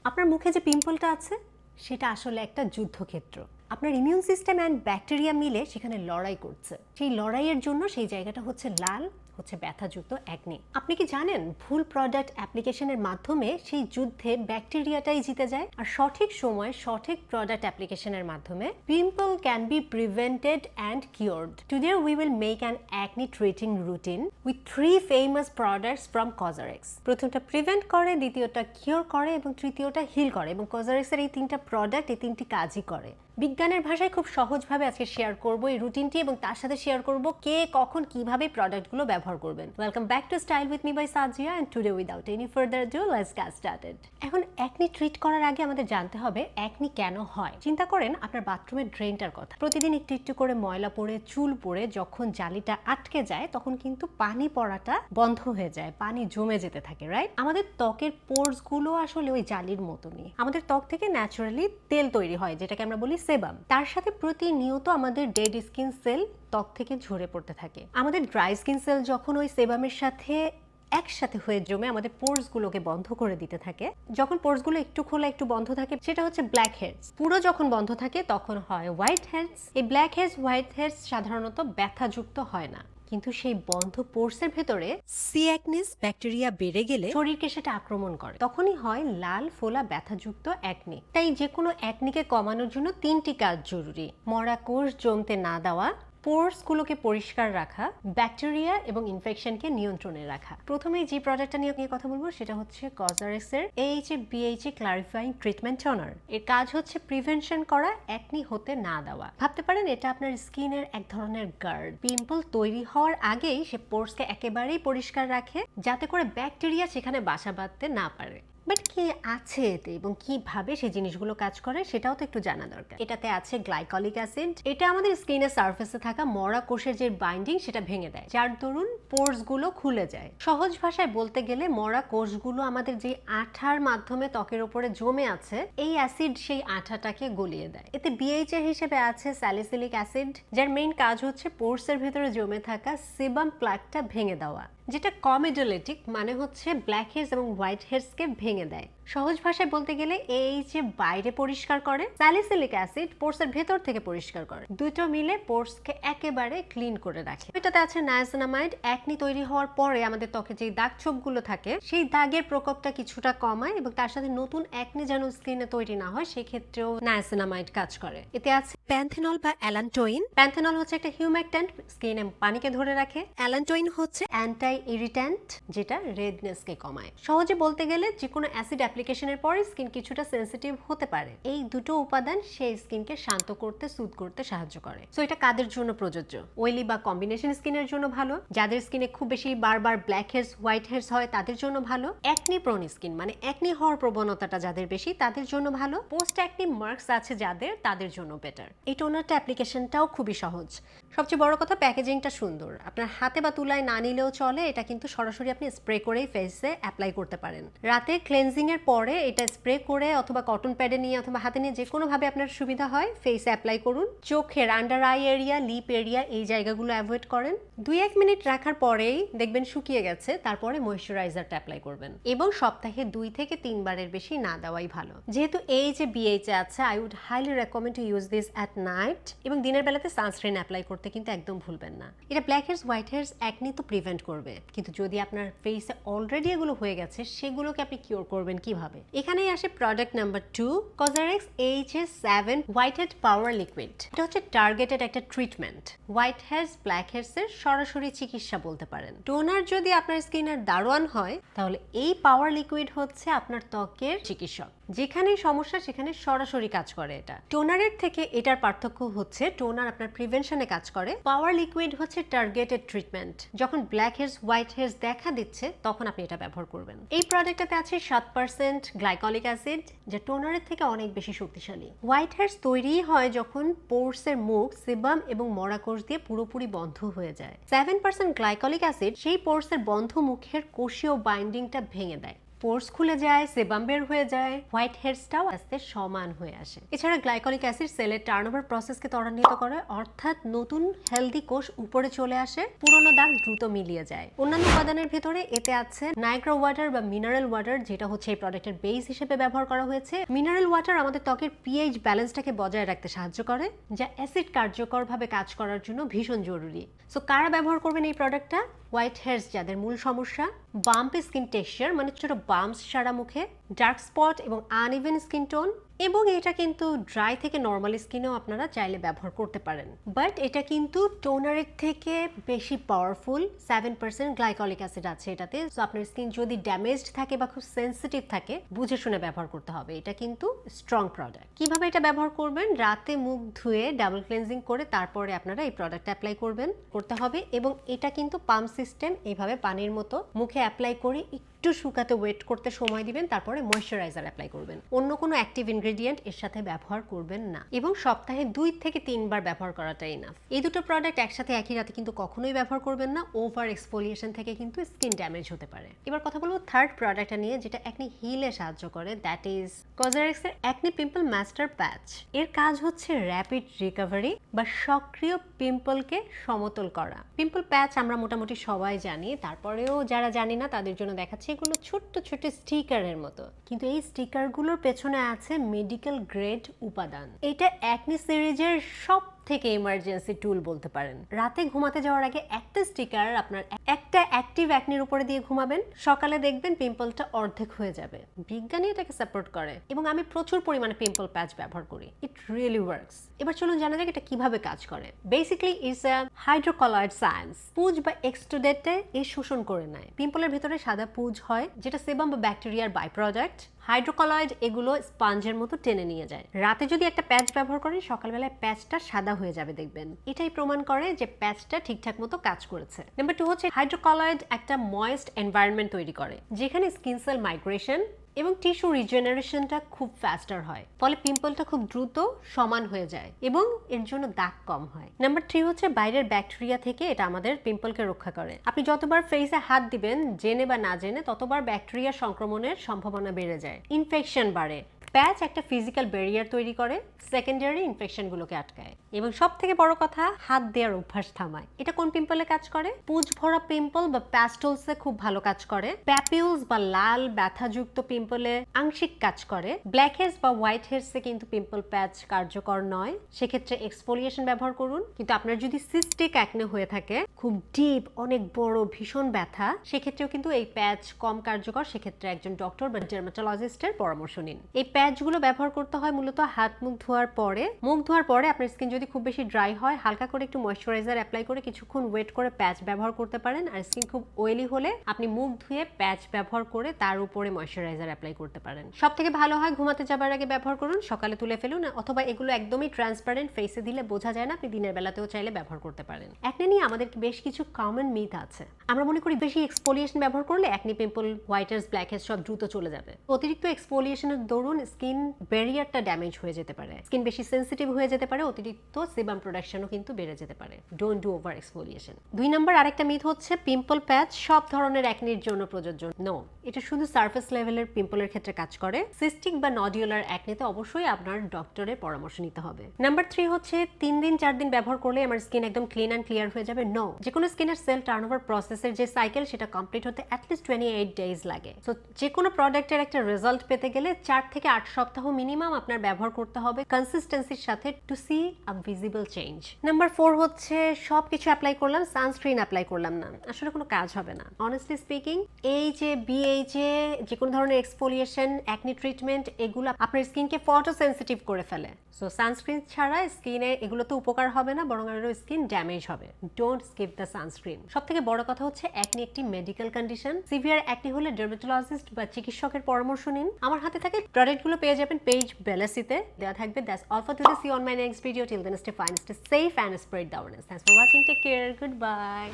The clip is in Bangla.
আপনার মুখে যে পিম্পলটা আছে সেটা আসলে একটা যুদ্ধক্ষেত্র। আপনার ইমিউন সিস্টেম অ্যান্ড ব্যাকটেরিয়া মিলে সেখানে লড়াই করছে। সেই লড়াইয়ের জন্য সেই জায়গাটা হচ্ছে লাল, হচ্ছে ব্যথাযুক্ত অ্যাকনে। আপনি কি জানেন ভুল প্রোডাক্ট অ্যাপ্লিকেশনের মাধ্যমে সেই যুদ্ধে ব্যাকটেরিয়াটাই জিতে যায়? আর সঠিক সময়ে সঠিক প্রোডাক্ট অ্যাপ্লিকেশনের মাধ্যমে pimple can be prevented and cured. Today we will make an acne treating routine with 3 famous products from COSRX. প্রথমটা প্রিভেন্ট করে, দ্বিতীয়টা কিওর করে এবং তৃতীয়টা হিল করে। এবং কজারেক্সের এই 3টা প্রোডাক্ট এই 3টি কাজই করে। বিজ্ঞানের ভাষায় খুব সহজভাবে আজকে শেয়ার করব এই রুটিনটি এবং তার সাথে শেয়ার করব কে কখন কিভাবে প্রোডাক্টগুলো ব্যবহার করবেন। Welcome back to style with me by Sajia and today without any further do let's get started. এখন অ্যাকনি ট্রিট করার আগে আমাদের জানতে হবে অ্যাকনি কেন হয়। চিন্তা করেন আপনার বাথরুমের ড্রেনটার কথা। প্রতিদিন একটু একটু করে ময়লা পড়ে চুল পড়ে যখন জালিটা আটকে যায় তখন কিন্তু পানি পড়াটা বন্ধ হয়ে যায়, পানি জমে যেতে থাকে, রাইট? আমাদের ত্বকের পোরস গুলো আসলে ওই জালির মতনই। আমাদের ত্বক থেকে ন্যাচারালি তেল তৈরি হয় যেটাকে আমরা বলি সেবাম। তার সাথে প্রতিনিয়ত আমাদের ডেড স্কিন সেল ত্বক থেকে ঝরে পড়তে থাকে। আমাদের ড্রাই স্কিন সেল যখন ওই সেবামের সাথে একসাথে হয়ে জমে আমাদের পোর্স গুলোকে বন্ধ করে দিতে থাকে। যখন পোর্স গুলো একটু খোলা একটু বন্ধ থাকে সেটা হচ্ছে ব্ল্যাক হেডস। পুরো যখন বন্ধ থাকে তখন হয় হোয়াইট হেডস। এই ব্ল্যাক হেডস হোয়াইট হেডস সাধারণত ব্যথাযুক্ত হয় না, কিন্তু সেই বন্ধ পোর্সের ভেতরে সি অ্যাকনিস ব্যাকটেরিয়া বেড়ে গেলে শরীরকে সেটা আক্রমণ করে, তখনই হয় লাল ফোলা ব্যথাযুক্ত অ্যাকনি। তাই যে কোনো অ্যাকনিকে কমানোর জন্য 3টি কাজ জরুরি: মরা কোষ জমতে না দেওয়া, পোর্সগুলোকে পরিষ্কার রাখা, ব্যাকটেরিয়া এবং ইনফেকশনকে নিয়ন্ত্রণে রাখা। প্রথমে যে প্রোডাক্টটা নিয়ে কথা বলবো সেটা হচ্ছে কজারেক্সের AHA BHA ক্লারিফাইং ট্রিটমেন্ট টোনার। এর কাজ হচ্ছে প্রিভেনশন করা, অ্যাকনি হতে না দেওয়া। ভাবতে পারেন এটা আপনার স্কিনের এক ধরনের গার্ড। পিম্পল তৈরি হওয়ার আগেই সে পোর্সকে একেবারেই পরিষ্কার রাখে যাতে করে ব্যাকটেরিয়া সেখানে বাসা বাঁধতে না পারে। বাট কি আছে এতে এবং কিভাবে সেই জিনিসগুলো কাজ করে সেটাও তো একটু জানা দরকার। এটাতে আছে গ্লাইকলিক অ্যাসিড। এটা আমাদের স্কিনের সারফেসে থাকা মরা কোষের যে বাইন্ডিং সেটা ভেঙে দেয়, যার দরুন পোর্স গুলো খুলে যায়। সহজ ভাষায় বলতে গেলে মরা কোষগুলো আমাদের যে আঠার মাধ্যমে ত্বকের উপরে জমে আছে, এই অ্যাসিড সেই আঠাটাকে গলিয়ে দেয়। এতে BHA হিসেবে আছে স্যালিসিলিক অ্যাসিড, যার মেইন কাজ হচ্ছে পোর্সের ভিতরে জমে থাকা সেবাম প্লাকটা ভেঙে দেওয়া, যেটা কমিডোলেটিক মানে হচ্ছে ব্ল্যাক হেডস এবং হোয়াইট হেডসকে ভেঙে দেয়। সহজ ভাষায় বলতে গেলে এই যে বাইরে পরিষ্কার করে, স্যালিসিলিক অ্যাসিড পোর্সের ভেতর থেকে পরিষ্কার করে। দুটো মিলে পোর্সকে একেবারে ক্লিন করে রাখে। এটাতে আছে নায়াসিনামাইড। অ্যাকনি তৈরি হওয়ার পরে আমাদের ত্বকে যে দাগ ছোপগুলো থাকে সেই দাগের প্রকোপটা কিছুটা কমায় এবং তার সাথে নতুন অ্যাকনি যেন স্কিনে তৈরি না হয় সেক্ষেত্রেও নায়াসিনামাইড কাজ করে। এতে আছে প্যান্থেনল বা অ্যালান্টোইন। প্যান্থেনল হচ্ছে একটা হিউমেকট্যান্ট, স্কিনে পানিকে ধরে রাখে। অ্যালান্টোইন হচ্ছে অ্যান্টাই ইরিট্যান্ট, যেটা রেডনেসকে কমায়। সহজে বলতে গেলে যে কোনো অ্যাসিড অ্যাপ্লিকেশনের পরে স্কিন কিছুটা সেনসিটিভ হতে পারে। এই দুটো উপাদান সেই স্কিনকে শান্ত করতে, সুদ করতে সাহায্য করে। সো এটা কাদের জন্য প্রযোজ্য? অয়েলি বা কম্বিনেশন স্কিনের জন্য ভালো। যাদের স্কিনে খুব বেশি বারবার ব্ল্যাক হেডস হোয়াইট হেডস হয় তাদের জন্য ভালো। অ্যাকনি প্রোন স্কিন মানে অ্যাকনি হওয়ার প্রবণতাটা যাদের বেশি তাদের জন্য ভালো। পোস্ট অ্যাকনি মার্কস আছে যাদের, তাদের জন্য বেটার। এই টোনারটা অ্যাপ্লিকেশনটাও খুবই সহজ। সবচেয়ে বড় কথা প্যাকেজিংটা সুন্দর। আপনার হাতে বা তুলায় না নিলেও চলে, এটা কিন্তু সরাসরি আপনি স্প্রে করেই ফেসে অ্যাপ্লাই করতে পারেন। রাতে ক্লেনজিং এর পরে এটা স্প্রে করে অথবা কটন প্যাডে নিয়ে অথবা হাতে নিয়ে যে কোনো ভাবে আপনার সুবিধা হয় ফেসে অ্যাপ্লাই করুন। চোখের under eye area, lip area এই জায়গাগুলো অ্যাভয়েড করেন। 2-1 মিনিট রাখার পরেই দেখবেন শুকিয়ে গেছে, তারপরে ময়েশ্চারাইজারটা অ্যাপ্লাই করবেন এবং সপ্তাহে 2 থেকে 3 বারের বেশি না দেওয়াই ভালো। যেহেতু এই যে BHA আছে, I would highly recommend to use this at night এবং দিনের বেলাতে সানস্ক্রিন অ্যাপ্লাই করতে কিন্তু একদম ভুলবেন না। এটা black heads white heads acne তো প্রিভেন্ট করবে, কিন্তু যদি আপনার ফেসে অলরেডি এগুলো হয়ে গেছে সেগুলোকে আপনি কিওর করবেন কিভাবে? এখানেই আসে product number 2, COSRX AHA7 white head power liquid. এটা হচ্ছে টার্গেটেড একটা treatment, white heads black heads এর সরাসরি চিকিৎসা বলতে পারেন। টোনার যদি আপনার স্কিনের দারোয়ান হয় তাহলে এই পাওয়ার লিকুইড হচ্ছে আপনার ত্বকের চিকিৎসক। যেখানে সমস্যা সেখানে সরাসরি কাজ করে এটা। টোনারের থেকে এটার পার্থক্য হচ্ছে টোনার আপনার প্রিভেনশনে কাজ করে, পাওয়ার লিকুইড হচ্ছে টার্গেটেড ট্রিটমেন্ট। যখন ব্ল্যাক হেডস হোয়াইট হেডস দেখা দিচ্ছে তখন আপনি এটা ব্যবহার করবেন। এই প্রোডাক্টটাতে আছে 7% গ্লাইকলিক অ্যাসিড, যা টোনারের থেকে অনেক বেশি শক্তিশালী। হোয়াইট হেডস তৈরি হয় যখন পোর্সের মুখ সেবাম এবং মরা কোষ দিয়ে পুরোপুরি বন্ধ হয়ে যায়। 7% গ্লাইকলিক অ্যাসিড সেই পোর্সের বন্ধ মুখের কোষীয় বাইন্ডিংটা ভেঙে দেয়। পোর্স খুলে যায়, সেবাম বের হয়ে যায়, হোয়াইট হেডসটাও আস্তে সমান হয়ে আসে। এছাড়া গ্লাইকলিক অ্যাসিড সেলের টার্নওভার প্রসেসকে ত্বরান্বিত করে, অর্থাৎ নতুন হেলদি কোষ উপরে চলে আসে, পুরনো দাগ দ্রুত মিলিয়ে যায়। অন্যান্য উপাদানের ভেতরে এতে আছে নাইগ্রা ওয়াটার বা মিনারেল ওয়াটার, যেটা হচ্ছে এই প্রোডাক্টের বেস হিসেবে ব্যবহার করা হয়েছে। মিনারেল ওয়াটার আমাদের ত্বকের পিএইচ ব্যালেন্সটাকে বজায় রাখতে সাহায্য করে, যা অ্যাসিড কার্যকরভাবে কাজ করার জন্য ভীষণ জরুরি। সো কারা ব্যবহার করবেন এই প্রোডাক্টটা? হোয়াইট হেয়ারস যাদের মূল সমস্যা, বাম্পি স্কিন টেক্সচার মানে ছোট বাম্পস সারা মুখে, ডার্ক স্পট এবং আনইভেন স্কিন টোন, এবং এটা কিন্তু ড্রাই থেকে নর্মাল স্কিনেও আপনারা চাইলে ব্যবহার করতে পারেন। বাট এটা কিন্তু টোনারের থেকে বেশি পাওয়ারফুল, 7% গ্লাইকলিক অ্যাসিড আছে এটাতে। সো আপনার স্কিন যদি ড্যামেজড থাকে বা খুব সেন্সিটিভ থাকে, বুঝে শুনে ব্যবহার করতে হবে। এটা কিন্তু স্ট্রং প্রোডাক্ট। কিভাবে এটা ব্যবহার করবেন? রাতে মুখ ধুয়ে ডাবল ক্লিনজিং করে তারপরে আপনারা এই প্রোডাক্ট অ্যাপ্লাই করতে হবে। এবং এটা কিন্তু পাম্প সিস্টেম, এইভাবে পানির মতো মুখে অ্যাপ্লাই করে একটু শুকাতে ওয়েট করতে সময় দিবেন, তারপরে ময়শ্চারাইজার অ্যাপ্লাই করবেন। অন্য কোনো অ্যাক্টিভ ইনগ্রেডিয়েন্ট এর সাথে ব্যবহার করবেন না, এবং সপ্তাহে 2 থেকে 3 বার ব্যবহার করাটাই ইনাফ। এই দুটো প্রোডাক্ট একসাথে একই রাতে কিন্তু কখনোই ব্যবহার করবেন না, ওভার এক্সফোলিয়েশন থেকে কিন্তু স্কিন ড্যামেজ হতে পারে। এবার কথা বলবো থার্ড প্রোডাক্টটা নিয়ে, যেটা অ্যাকনি হিলে সাহায্য করে, দ্যাট ইজ কজরেক্সের অ্যাকনি পিম্পল মাস্টার প্যাচ। এর কাজ হচ্ছে র্যাপিড রিকভারি বা সক্রিয় পিম্পলকে সমতল করা। পিম্পল প্যাচ আমরা মোটামুটি সবাই জানি, তারপরেও যারা জানি না তাদের জন্য দেখাচ্ছি, এগুলো ছোট্ট ছোট্ট স্টিকারের মতো, কিন্তু এই স্টিকারগুলোর পেছনে আছে মেডিকেল গ্রেড উপাদান। এটা অ্যাকনি সিরিজের সব থেকে ইমার্জেন্সি টুল বলতে পারেন। রাতে ঘুমাতে যাওয়ার আগে একটা স্টিকার আপনার একটা অ্যাক্টিভ অ্যাকনির উপরে দিয়ে ঘুমাবেন, সকালে দেখবেন পিম্পলটা অর্ধেক হয়ে যাবে। বিজ্ঞানী এটাকে সাপোর্ট করে, এবং আমি প্রচুর পরিমাণে পিম্পল প্যাচ ব্যবহার করি। It really works. এবার চলুন জানা যাক এটা কিভাবে কাজ করে। Basically it's a hydrocolloid science. পুঁজ বা এক্সট্রুডেটে এর শোষণ করে নেয়। পিম্পলের ভেতরে সাদা পুঁজ হয়, যেটা সেবাম বা ব্যাকটেরিয়ার বাই প্রোডাক্ট। হাইড্রোকলয়েড এগুলো স্পঞ্জের মতো টেনে নিয়ে যায়। রাতে যদি একটা প্যাচ ব্যবহার করেন, সকালবেলায় প্যাচটা সাদা হয়ে যাবে দেখবেন। এটাই প্রমাণ করে যে প্যাচটা ঠিকঠাক মতো কাজ করেছে। নাম্বার 2 হচ্ছে হাইড্রোকলয়েড একটা ময়েস্ট এনভায়রনমেন্ট তৈরি করে, যেখানে স্কিন সেল মাইগ্রেশন এবং টিস্যু রিজেনারেশনটা খুব ফাস্টার হয়, ফলে পিম্পলটা খুব দ্রুত সমান হয়ে যায় এবং এর জন্য দাগ কম হয়। নাম্বার 3 হচ্ছে বাইরের ব্যাকটেরিয়া থেকে এটা আমাদের পিম্পলকে রক্ষা করে। আপনি যতবার ফেসে হাত দিবেন, জেনে বা না জেনে, ততবার ব্যাকটেরিয়া সংক্রমণের সম্ভাবনা বেড়ে যায়, ইনফেকশন বাড়ে। প্যাচ একটা ফিজিক্যাল ব্যারিয়ার তৈরি করে, সেকেন্ডারি ইনফেকশনগুলোকে আটকায়, এবং সব থেকে বড় কথা, হাত দেওয়ার অভ্যাস থামায়। এটা কোন পিম্পলে কাজ করে? পুঁজ ভরা পিম্পল বা প্যাস্টলসে খুব ভালো কাজ করে। প্যাপিউলস বা লাল ব্যথাযুক্ত পিম্পলে আংশিক কাজ করে। ব্ল্যাক হেডস বা হোয়াইট হেডসে কিন্তু পিম্পল প্যাচ কার্যকর নয়, সেক্ষেত্রে এক্সফোলিয়েশন ব্যবহার করুন। কিন্তু আপনার যদি সিস্টিক অ্যাকনে হয়ে থাকে, খুব ডিপ, অনেক বড়, ভীষণ ব্যথা, সেক্ষেত্রেও কিন্তু এই প্যাচ কম কার্যকর। সেক্ষেত্রে একজন ডক্টর বা ডার্মাটোলজিস্টের পরামর্শ নিন। এই প্যাচগুলো ব্যবহার করতে হয় মূলত হাত মুখ ধোয়ার পরে। মুখ ধোয়ার পরে আপনার স্কিন যদি খুব বেশি ড্রাই হয়, হালকা করে একটু ময়শ্চারাইজার অ্যাপ্লাই করে কিছুক্ষণ ওয়েট করে প্যাচ ব্যবহার করতে পারেন। আর স্কিন খুব অয়েলি হলে আপনি মুখ ধুয়ে প্যাচ ব্যবহার করে তার উপরে ময়শ্চারাইজার অ্যাপ্লাই করতে পারেন। সব থেকে ভালো হয় ঘুমাতে যাবার আগে ব্যবহার করুন, সকালে তুলে ফেলুন, অথবা এগুলো একদমই ট্রান্সপারেন্ট, ফেসে দিলে বোঝা যায় না, আপনি দিনের বেলাতেও চাইলে ব্যবহার করতে পারেন। অ্যাকনে নিয়ে আমাদের বেশ কিছু কমন মিথ আছে। আমরা মনে করি বেশি এক্সফোলিয়েশন ব্যবহার করলে acne, pimple, white heads, black heads সব দ্রুত চলে যাবে। অতিরিক্ত এক্সফোলিয়েশনের দরুন স্কিন ব্যারিয়ারটা ড্যামেজ হয়ে যেতে পারে, স্কিন বেশি সেন্সিটিভ হয়ে যেতে পারে, অতিরিক্ত সেবাম প্রোডাকশনও কিন্তু বেড়ে যেতে পারে। Don't do over exfoliation. 2 নম্বর আরেকটা মিথ হচ্ছে পিম্পল প্যাচ সব ধরনের অ্যাকনির জন্য প্রযোজ্য। নো, এটা শুধু সারফেস লেভেলের পিম্পলের ক্ষেত্রে কাজ করে। সিস্টিক বা নডিউলার অ্যাকনিতে অবশ্যই আপনার ডক্টরের পরামর্শ নিতে হবে। নাম্বার 3 হচ্ছে 3 দিন 4 দিন ব্যবহার করলে আমার স্কিন একদম ক্লিন অ্যান্ড ক্লিয়ার হয়ে যাবে। নো, যে কোনো স্কিনের সেল টার্নওভার প্রসেসের যে সাইকেল, সেটা কমপ্লিট হতে অ্যাটলিস্ট 28 ডেজ লাগে। সো যে কোনো প্রোডাক্টের একটা রেজাল্ট পেতে গেলে 4 থেকে 8 সপ্তাহ মিনিমাম আপনার ব্যবহার করতে হবে কনসিস্টেন্সির সাথে, to see a visible change. Number 4 হচ্ছে সবকিছু অ্যাপ্লাই করলাম, সানস্ক্রিন অ্যাপ্লাই করলাম না, আসলে কোনো কাজ হবে না। অনেস্টলি স্পিকিং, এই যে বিএইচএ, যে কোনো ধরনের এক্সফোলিয়েশন, অ্যাকনি ট্রিটমেন্ট, এগুলো আপনার স্কিনকে ফটো সেন্সিটিভ করে ফেলে। সো সানস্ক্রিন ছাড়া স্কিনে এগুলোতে উপকার হবে না, বরং আরো স্কিন ড্যামেজ হবে। Don't skip the sunscreen. সব থেকে বড় কথা হচ্ছে অ্যাকনি একটি মেডিকেল কন্ডিশন। সিভিয়ার অ্যাকনি হলে ডার্মাটোলজিস্ট বা চিকিৎসকের পরামর্শ নিন। আমার হাতে থাকে প্রোডাক্টগুলো পেয়ে যাবেন পেজ বেলাসিতে, দেওয়া থাকবে। That's all for today. See on my next video. Till then stay fine, stay safe and spread the awareness. Thanks for watching. Take care. Good by.